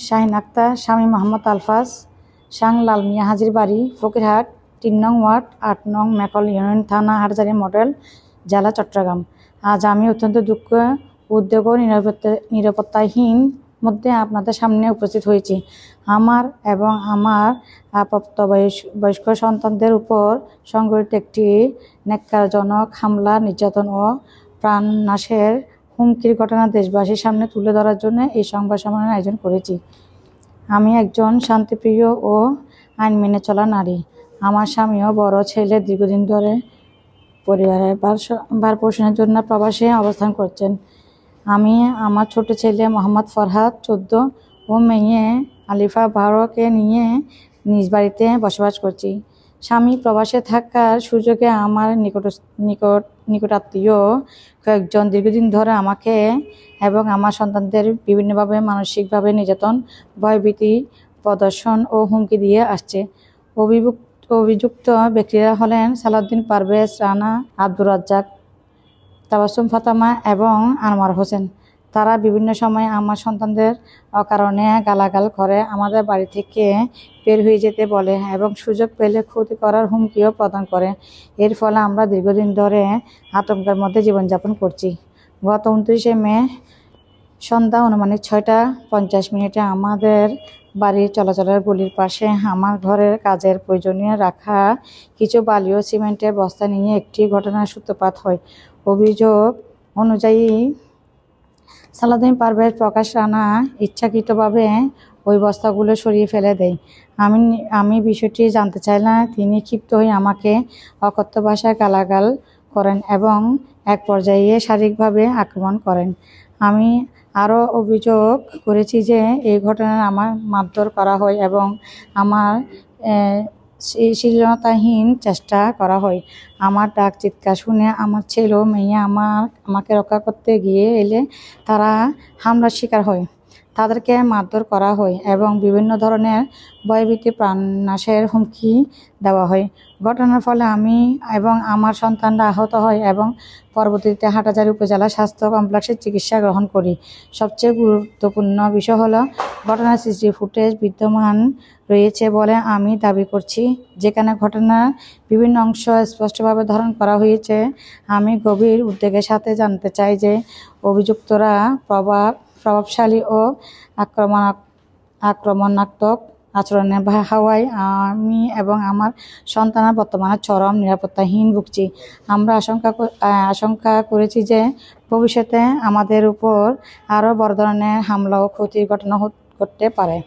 শাহিন আক্তার, স্বামী মোহাম্মদ আলফাজ, সাং লাল মিয়া হাজির বাড়ি, ফকিরহাট, ৩ নং ওয়ার্ড, ৮ নং মেকল ইউনিয়ন, থানা হাটহাজারী মডেল, জেলা চট্টগ্রাম। আজ আমি অত্যন্ত দুঃখ, উদ্বেগ ও নিরাপত্তাহীন মধ্যে আপনাদের সামনে উপস্থিত হয়েছি। আমার এবং আমার প্রাপ্তবয়স্ক সন্তানদের উপর সংঘটিত একটি ন্যাক্কারজনক হামলা, নির্যাতন ও প্রাণনাশের হুমকির ঘটনা দেশবাসীর সামনে তুলে ধরার জন্য এই সংবাদ সম্মেলনের আয়োজন করেছি। আমি একজন শান্তিপ্রিয় ও আইন মেনে চলা নারী। আমার স্বামী ও বড় ছেলে দীর্ঘদিন ধরে পরিবারের ভার পোষণের জন্য প্রবাসে অবস্থান করছেন। আমি আমার ছোট ছেলে মোহাম্মদ ফরহাদ 14 ও মেয়ে আলিফা 12কে নিয়ে নিজ বাড়িতে বসবাস করছি। স্বামী প্রবাসে থাকার সুযোগে আমার নিকটাত্মীয় কয়েকজন দীর্ঘদিন ধরে আমাকে এবং আমার সন্তানদের বিভিন্নভাবে মানসিকভাবে নির্যাতন, ভয়ভীতি প্রদর্শন ও হুমকি দিয়ে আসছে। অভিযুক্ত ব্যক্তিরা হলেন সালাউদ্দিন পারভেজ রানা, আব্দুর রাজ্জাক, তাবাসসুম ফাতেমা এবং আনোয়ার হোসেন। তারা বিভিন্ন সময়ে আমার সন্তানদের অকারণে গালাগাল করে, আমাদের বাড়ি থেকে বের হয়ে যেতে বলে এবং সুযোগ পেলে ক্ষতি করার হুমকিও প্রদান করে। এর ফলে আমরা দীর্ঘদিন ধরে আতঙ্কের মধ্যে জীবনযাপন করছি। গত 29 মে সন্ধ্যা আনুমানিক 6টা 50 আমাদের বাড়ির চলাচলের গলির পাশে আমার ঘরের কাজের প্রয়োজনীয় রাখা কিছু বালি ও সিমেন্টের বস্তা নিয়ে একটি ঘটনার সূত্রপাত হয়। অভিযোগ অনুযায়ী সালাউদ্দিন পারভেজ প্রকাশ রানা ইচ্ছাকৃতভাবে ওই বস্তাগুলো সরিয়ে ফেলে দেয়। আমি বিষয়টি জানতে চাইলে তিনি ক্ষিপ্ত হয়ে আমাকে অকথ্য ভাষায় গালাগাল করেন এবং এক পর্যায়ে শারীরিকভাবে আক্রমণ করেন। আমি আরও অভিযোগ করেছি যে এই ঘটনায় আমার মারধর করা হয় এবং আমার শ্লীলতাহীন চেষ্টা করা হয়। আমার ডাক চিৎকার শুনে আমার ছেলে ও মেয়ে আমাকে রক্ষা করতে গিয়ে এলে তারা হামলার শিকার হয়। তাদেরকে মারধর করা হয় এবং বিভিন্ন ধরনের ভয়ভীতি, প্রাণনাশের হুমকি দেওয়া হয়। ঘটনার ফলে আমি এবং আমার সন্তানরা আহত হয় এবং পরবর্তীতে হাটহাজারী উপজেলা স্বাস্থ্য কমপ্লেক্সে চিকিৎসা গ্রহণ করি। সবচেয়ে গুরুত্বপূর্ণ বিষয় হলো ঘটনার সিসিটিভি ফুটেজ বিদ্যমান রয়েছে বলে আমি দাবি করছি, যেখানে ঘটনার বিভিন্ন অংশ স্পষ্টভাবে ধারণ করা হয়েছে। আমি গভীর উদ্বেগের সাথে জানতে চাই যে অভিযুক্তরা প্রভাবশালী ও আক্রমণাত্মক আচরণে হওয়ায় আমি এবং আমার সন্তানরা বর্তমানে চরম নিরাপত্তাহীন ভুগছি। আমরা আশঙ্কা করেছি যে ভবিষ্যতে আমাদের উপর আরও বড় ধরনের হামলা ও ক্ষতির ঘটনা ঘটতে পারে।